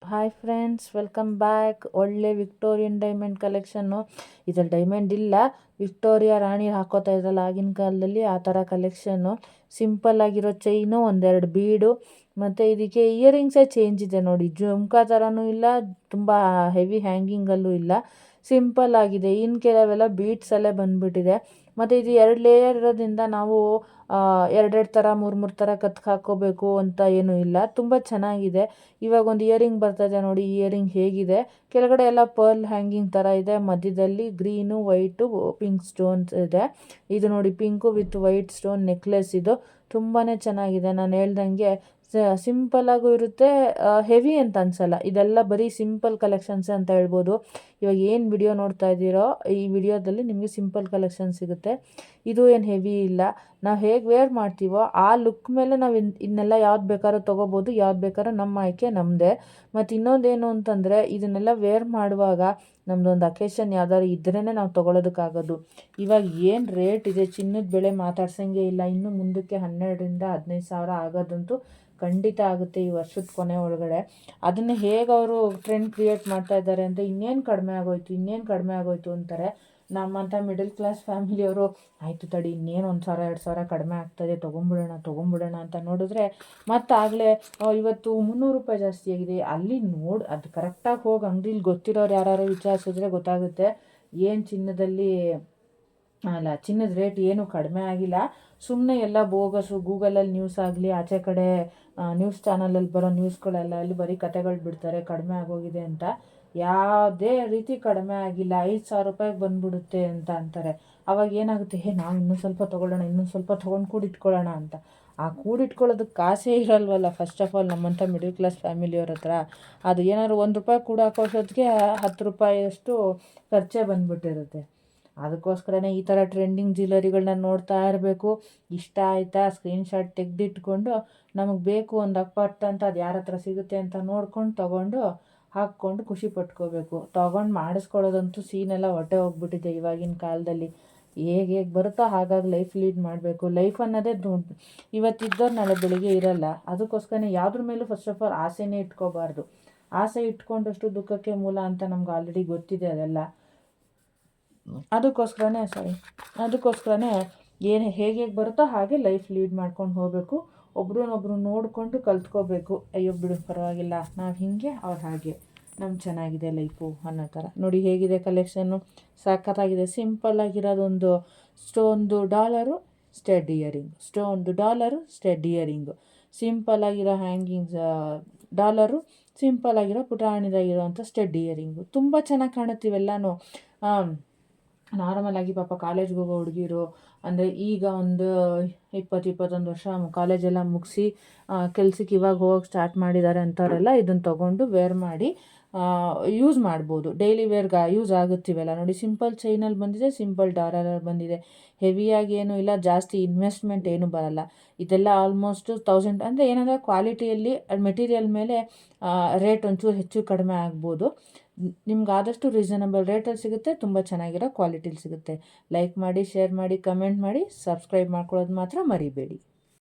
Hi friends, welcome back. ಒಳ್ಳೆ Victorian diamond collection. ಇದ್ರಲ್ಲಿ diamond ಇಲ್ಲ, ವಿಕ್ಟೋರಿಯಾ ರಾಣಿ ಹಾಕೋತಾ ಇದ್ರಲ್ಲ ಆಗಿನ ಕಾಲದಲ್ಲಿ ಆ ಥರ ಕಲೆಕ್ಷನ್ನು. ಸಿಂಪಲ್ ಆಗಿರೋ ಚೈನು, ಒಂದೆರಡು ಬೀಡು, ಮತ್ತು ಇದಕ್ಕೆ ಇಯರಿಂಗ್ಸೇ ಚೇಂಜ್ ಇದೆ ನೋಡಿ. ಜುಮ್ಕಾ ಥರನೂ ಇಲ್ಲ, ತುಂಬ ಹೆವಿ ಹ್ಯಾಂಗಿಂಗಲ್ಲೂ ಇಲ್ಲ, ಸಿಂಪಲ್ ಆಗಿದೆ. ಇನ್ನು ಕೆಲವೆಲ್ಲ ಬೀಡ್ಸಲ್ಲೇ ಬಂದುಬಿಟ್ಟಿದೆ. ಮತ್ತು ಇದು 2 ಲೇಯರ್ ಇರೋದ್ರಿಂದ ನಾವು ಎರಡೆರಡು ಥರ 3 ಥರ ಕತ್ಗೆ ಹಾಕ್ಕೋಬೇಕು ಅಂತ ಏನೂ ಇಲ್ಲ, ತುಂಬ ಚೆನ್ನಾಗಿದೆ. ಇವಾಗ ಒಂದು ಇಯರಿಂಗ್ ಬರ್ತದೆ ನೋಡಿ, ಇಯರಿಂಗ್ ಹೇಗಿದೆ, ಕೆಳಗಡೆ ಎಲ್ಲ ಪರ್ಲ್ ಹ್ಯಾಂಗಿಂಗ್ ಥರ ಇದೆ, ಮಧ್ಯದಲ್ಲಿ ಗ್ರೀನು ವೈಟು ಪಿಂಕ್ ಸ್ಟೋನ್ಸ್ ಇದೆ. ಇದು ನೋಡಿ, pink with white stone necklace. ಇದು ತುಂಬಾ ಚೆನ್ನಾಗಿದೆ. ನಾನು ಹೇಳ್ದಂಗೆ ಸಿಂಪಲ್ಲಾಗೂ ಇರುತ್ತೆ, ಹೆವಿ ಅಂತ ಅನಿಸಲ್ಲ. ಇದೆಲ್ಲ ಬರೀ ಸಿಂಪಲ್ ಕಲೆಕ್ಷನ್ಸ್ ಅಂತ ಹೇಳ್ಬೋದು. ಇವಾಗ ಏನು ವಿಡಿಯೋ ನೋಡ್ತಾ ಇದ್ದೀರೋ, ಈ ವಿಡಿಯೋದಲ್ಲಿ ನಿಮಗೆ ಸಿಂಪಲ್ ಕಲೆಕ್ಷನ್ ಸಿಗುತ್ತೆ. ಇದು ಏನು ಹೆವಿ ಇಲ್ಲ. ನಾವು ಹೇಗೆ ವೇರ್ ಮಾಡ್ತೀವೋ ಆ ಲುಕ್ ಮೇಲೆ ನಾವು ಇನ್ನೆಲ್ಲ ಯಾವ್ದು ಬೇಕಾದ್ರೂ ತೊಗೋಬೋದು, ಯಾವ್ದು ಬೇಕಾದ್ರೂ ನಮ್ಮ ಆಯ್ಕೆ ನಮ್ಮದೇ. ಮತ್ತು ಇನ್ನೊಂದೇನು ಅಂತಂದರೆ, ಇದನ್ನೆಲ್ಲ ವೇರ್ ಮಾಡುವಾಗ ನಮ್ಮದೊಂದು ಅಕೇಶನ್ ಯಾವ್ದಾದ್ರು ಇದ್ರೇ ನಾವು ತೊಗೊಳೋದಕ್ಕಾಗೋದು. ಇವಾಗ ಏನು ರೇಟ್ ಇದೆ, ಚಿನ್ನದ ಬೆಲೆ ಮಾತಾಡ್ಸಂಗೆ ಇಲ್ಲ. ಇನ್ನು ಮುಂದಕ್ಕೆ 12,000 - 15,000 ಆಗೋದಂತೂ ಖಂಡಿತ ಆಗುತ್ತೆ ಈ ವರ್ಷದ ಕೊನೆ ಒಳಗಡೆ. ಅದನ್ನು ಹೇಗೆ ಅವರು ಟ್ರೆಂಡ್ ಕ್ರಿಯೇಟ್ ಮಾಡ್ತಾ ಇದ್ದಾರೆ ಅಂದರೆ, ಇನ್ನೇನು ಕಡಿಮೆ ಆಗೋಯ್ತು ಅಂತಾರೆ. ನಮ್ಮಂಥ ಮಿಡಲ್ ಕ್ಲಾಸ್ ಫ್ಯಾಮಿಲಿಯವರು ಆಯಿತು ತಡಿ, ಇನ್ನೇನು 1,000 - 2,000 ಕಡಿಮೆ ಆಗ್ತದೆ, ತೊಗೊಂಬಿಡೋಣ ಅಂತ ನೋಡಿದ್ರೆ ಮತ್ತಾಗಲೇ ಇವತ್ತು 300 ರೂಪಾಯಿ ಜಾಸ್ತಿ ಆಗಿದೆ. ಅಲ್ಲಿ ನೋಡಿ, ಅದು ಕರೆಕ್ಟಾಗಿ ಹೋಗಿ ಅಂಗಡಿಲಿ ಗೊತ್ತಿರೋರು ಯಾರು ವಿಚಾರಿಸಿದ್ರೆ ಗೊತ್ತಾಗುತ್ತೆ ಏನು ಚಿನ್ನದ ರೇಟ್ ಏನು ಕಡಿಮೆ ಆಗಿಲ್ಲ. ಸುಮ್ಮನೆ ಎಲ್ಲ ಬೋಗಸು, ಗೂಗಲಲ್ಲಿ ನ್ಯೂಸ್ ಆಗಲಿ, ಆಚೆ ಕಡೆ ನ್ಯೂಸ್ ಚಾನಲಲ್ಲಿ ಬರೋ ನ್ಯೂಸ್ಗಳೆಲ್ಲ ಅಲ್ಲಿ ಬರೀ ಕತೆಗಳು ಬಿಡ್ತಾರೆ ಕಡಿಮೆ ಆಗೋಗಿದೆ ಅಂತ. ಯಾವುದೇ ರೀತಿ ಕಡಿಮೆ ಆಗಿಲ್ಲ. 5,000 ರೂಪಾಯಿಗೆ ಬಂದುಬಿಡುತ್ತೆ ಅಂತ ಅಂತಾರೆ. ಅವಾಗ ಏನಾಗುತ್ತೆ, ನಾವು ಇನ್ನೊಂದು ಸ್ವಲ್ಪ ತೊಗೊಳ್ಳೋಣ, ಇನ್ನೊಂದು ಸ್ವಲ್ಪ ತೊಗೊಂಡು ಕೂಡಿಟ್ಕೊಳ್ಳೋಣ ಅಂತ. ಆ ಕೂಡಿಟ್ಕೊಳ್ಳೋದಕ್ಕೆ ಕಾಸೇ ಇರಲ್ವಲ್ಲ ಫಸ್ಟ್ ಆಫ್ ಆಲ್ ನಮ್ಮಂಥ ಮಿಡಲ್ ಕ್ಲಾಸ್ ಫ್ಯಾಮಿಲಿಯವ್ರ ಹತ್ರ. ಅದು ಏನಾದ್ರು 1 ರೂಪಾಯಿ ಕೂಡ ಹಾಕೋಷ್ಟೊತ್ತಿಗೆ 10 ರೂಪಾಯಿಯಷ್ಟು ಖರ್ಚೇ ಬಂದುಬಿಟ್ಟಿರುತ್ತೆ. ಅದಕ್ಕೋಸ್ಕರನೇ ಈ ಥರ ಟ್ರೆಂಡಿಂಗ್ ಜ್ಯುವೆಲರಿಗಳನ್ನ ನೋಡ್ತಾ ಇರಬೇಕು. ಇಷ್ಟ ಆಯಿತಾ ಸ್ಕ್ರೀನ್ಶಾಟ್ ತೆಗೆದಿಟ್ಕೊಂಡು ನಮಗೆ ಬೇಕು ಒಂದು ಅಪ್ಪಟ್ಟು ಅಂತ ಅದು ಯಾರ ಹತ್ರ ಸಿಗುತ್ತೆ ಅಂತ ನೋಡ್ಕೊಂಡು ತೊಗೊಂಡು ಹಾಕ್ಕೊಂಡು ಖುಷಿ ಪಟ್ಕೋಬೇಕು. ತೊಗೊಂಡು ಮಾಡಿಸ್ಕೊಳ್ಳೋದಂತೂ ಸೀನೆಲ್ಲ ಹೊಟ್ಟೆ ಹೋಗ್ಬಿಟ್ಟಿದೆ ಇವಾಗಿನ ಕಾಲದಲ್ಲಿ. ಹೇಗೆ ಬರುತ್ತೋ ಹಾಗಾಗಿ ಲೈಫ್ ಲೀಡ್ ಮಾಡಬೇಕು. ಲೈಫ್ ಅನ್ನೋದೇ ದುಡ್ಡು. ಇವತ್ತಿದ್ದವ್ರು ನಾಳೆ ಬೆಳಿಗ್ಗೆ ಇರಲ್ಲ. ಅದಕ್ಕೋಸ್ಕರನೇ ಯಾವುದ್ರ ಮೇಲೂ ಫಸ್ಟ್ ಆಫ್ ಆಲ್ ಆಸೆನೇ ಇಟ್ಕೋಬಾರ್ದು. ಆಸೆ ಇಟ್ಕೊಂಡಷ್ಟು ದುಃಖಕ್ಕೆ ಮೂಲ ಅಂತ ನಮ್ಗೆ ಆಲ್ರೆಡಿ ಗೊತ್ತಿದೆ ಅದೆಲ್ಲ. ಅದಕ್ಕೋಸ್ಕರನೇ ಏನು ಹೇಗೆ ಬರುತ್ತೋ ಹಾಗೆ ಲೈಫ್ ಲೀಡ್ ಮಾಡ್ಕೊಂಡು ಹೋಗಬೇಕು. ಒಬ್ರನ್ನೊಬ್ರು ನೋಡಿಕೊಂಡು ಕಲ್ತ್ಕೋಬೇಕು. ಅಯ್ಯೋ ಬಿಡು ಪರವಾಗಿಲ್ಲ, ನಾವು ಹೀಗೆ ಅವ್ರು ಹಾಗೆ, ನಮ್ಗೆ ಚೆನ್ನಾಗಿದೆ ಲೈಫು ಅನ್ನೋ ಥರ. ನೋಡಿ ಹೇಗಿದೆ ಕಲೆಕ್ಷನ್ನು, ಸಖತ್ತಾಗಿದೆ. ಸಿಂಪಲ್ಲಾಗಿರೋದೊಂದು $1 ಸ್ಟಡ್ ಇಯರಿಂಗು, ಸಿಂಪಲ್ಲಾಗಿರೋ ಹ್ಯಾಂಗಿಂಗ್ಸ್ ಡಾಲರು, ಸಿಂಪಲ್ಲಾಗಿರೋ ಪುಟಾಣಿದಾಗಿರೋವಂಥ ಸ್ಟಡ್ ಇಯರಿಂಗು. ತುಂಬ ಚೆನ್ನಾಗಿ ಕಾಣುತ್ತೀವೆಲ್ಲನೂ. ನಾರ್ಮಲಾಗಿ ಪಾಪ ಕಾಲೇಜ್ಗೆ ಹೋಗೋ ಹುಡುಗಿರು ಅಂದರೆ ಈಗ ಒಂದು 20-21 ವರ್ಷ ಕಾಲೇಜೆಲ್ಲ ಮುಗಿಸಿ ಕೆಲ್ಸಕ್ಕೆ ಇವಾಗ ಹೋಗಕ್ಕೆ ಸ್ಟಾರ್ಟ್ ಮಾಡಿದ್ದಾರೆ ಅಂಥವರೆಲ್ಲ ಇದನ್ನು ತೊಗೊಂಡು ವೇರ್ ಮಾಡಿ ಯೂಸ್ ಮಾಡ್ಬೋದು. ಡೈಲಿ ವೇರ್ಗೆ ಯೂಸ್ ಆಗುತ್ತೀವಲ್ಲ ನೋಡಿ. ಸಿಂಪಲ್ ಚೈನಲ್ಲಿ ಬಂದಿದೆ, ಸಿಂಪಲ್ ಡಾಲರಲ್ಲಿ ಬಂದಿದೆ. ಹೆವಿಯಾಗಿ ಏನೂ ಇಲ್ಲ, ಜಾಸ್ತಿ ಇನ್ವೆಸ್ಟ್ಮೆಂಟ್ ಏನೂ ಬರಲ್ಲ. ಇದೆಲ್ಲ ಆಲ್ಮೋಸ್ಟ್ 1000 ಅಂದರೆ ಏನಂದರೆ ಕ್ವಾಲಿಟಿಯಲ್ಲಿ ಮೆಟೀರಿಯಲ್ ಮೇಲೆ ರೇಟ್ ಒಂಚೂರು ಹೆಚ್ಚು ಕಡಿಮೆ ಆಗ್ಬೋದು. ನಿಮ್ಗೆ ಆದಷ್ಟು ರೀಸನಬಲ್ ರೇಟಲ್ಲಿ ಸಿಗುತ್ತೆ, ತುಂಬ ಚೆನ್ನಾಗಿರೋ ಕ್ವಾಲಿಟಿಲಿ ಸಿಗುತ್ತೆ. ಲೈಕ್ ಮಾಡಿ, ಶೇರ್ ಮಾಡಿ, ಕಮೆಂಟ್ ಮಾಡಿ, ಸಬ್ಸ್ಕ್ರೈಬ್ ಮಾಡ್ಕೊಳ್ಳೋದು ಮಾತ್ರ ಮರಿಬೇಡಿ.